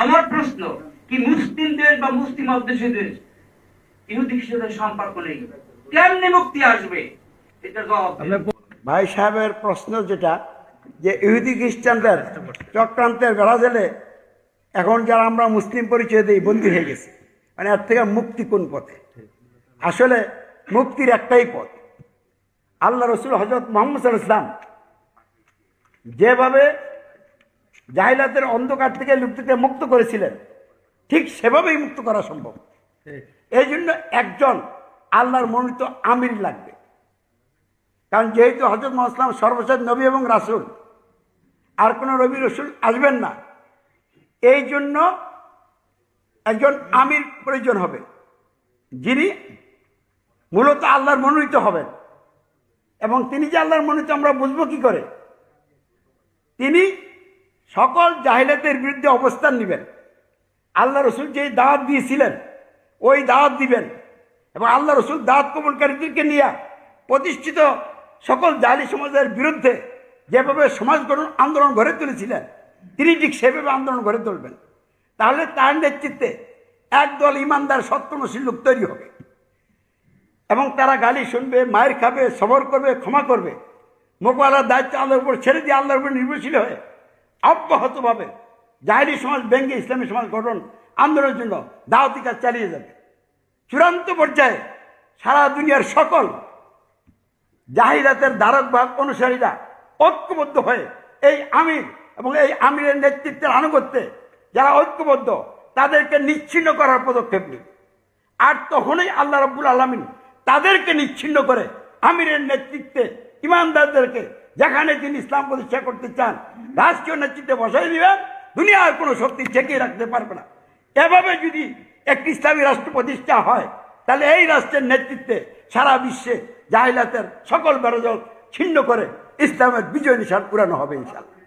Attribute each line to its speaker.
Speaker 1: আমার প্রশ্ন, কি মুসলিম দেশ বা মুসলিম অধ্যুষিত দেশ ইহুদির সাথে সম্পর্ক নেই, কেমনে মুক্তি আসবে? এটা জবাব দেন।
Speaker 2: ভাই সাহেবের প্রশ্ন যেটা, যে ইহুদি খ্রিস্টানদের চক্রান্তের বেড়া জেলে এখন যারা আমরা মুসলিম পরিচয় দিই বন্দী হয়ে গেছে, মানে এর থেকে মুক্তি কোন পথে? আসলে মুক্তির একটাই পথ। আল্লাহ রসুল হযরত মুহাম্মদ সাল্লাল্লাহু আলাইহি ওয়াসাল্লাম যেভাবে জাহিলাতের অন্ধকার থেকে লুপ্তিতে মুক্ত করেছিলেন, ঠিক সেভাবেই মুক্ত করা সম্ভব। এই জন্য একজন আল্লাহর মনোনীত আমির লাগবে। কারণ যেহেতু হযরত মুহাম্মদ সাল্লাল্লাহু আলাইহি ওয়াসাল্লাম সর্বশেষ নবী এবং রাসূল, আর কোনো নবী রাসূল আসবেন না, এই জন্য একজন আমির প্রয়োজন হবে, যিনি মূলত আল্লাহর মনোনীত হবেন। এবং তিনি যে আল্লাহর মনোনীত আমরা বুঝবো কি করে? তিনি সকল জাহিলাতের বিরুদ্ধে অবস্থান নেবেন, আল্লাহ রসুল যে দাওয়াত দিয়েছিলেন ওই দাওয়াত দিবেন, এবং আল্লাহ রসুল দাওয়াত কবুলকারীদেরকে নিয়ে প্রতিষ্ঠিত সকল জাহিলি সমাজের বিরুদ্ধে যেভাবে সমাজ গঠন আন্দোলন গড়ে তুলেছিলেন, তিনি ঠিক সেভাবে আন্দোলন গড়ে তুলবেন। তাহলে তার নেতৃত্বে একদল ইমানদার সত্যনশীল লোক তৈরি হবে, এবং তারা গালি শুনবে, মায়ের খাবে, সবর করবে, ক্ষমা করবে, মোকাবেলার দায়িত্ব আল্লাহর উপর ছেড়ে দিয়ে আল্লাহর উপর নির্ভরশীল হয়ে অব্যাহতভাবে জাহিলি সমাজ ভেঙে ইসলামী সমাজ গঠন আন্দোলনের জন্য দাওয়াতি কাজ চালিয়ে যাবে। চূড়ান্ত পর্যায়ে সারা দুনিয়ার সকল জাহিলাতের ধারক বাহক অনুসারীরা ঐক্যবদ্ধ হয়ে এই আমির এবং এই আমিরের নেতৃত্বের আনুগত্যে যারা ঐক্যবদ্ধ, তাদেরকে নিচ্ছিন্ন করার পদক্ষেপ নেবে। আর তখনই আল্লাহ রাব্বুল আলামিন তাদেরকে নিচ্ছিন্ন করে আমিরের নেতৃত্বে ইমানদারদেরকে যেখানে তিনি ইসলাম প্রতিষ্ঠা করতে চান রাষ্ট্রীয় নেতৃত্বে বসাই দিবেন, দুনিয়ার কোনো শক্তি ঠেকিয়ে রাখতে পারবে না। এভাবে যদি একটি ইসলামী রাষ্ট্র প্রতিষ্ঠা হয়, তাহলে এই রাষ্ট্রের নেতৃত্বে সারা বিশ্বে জাহিলাতের সকল বেরোজল ছিন্ন করে ইসলামের বিজয় নিশান পুরানো হবে ইনশাআল্লাহ।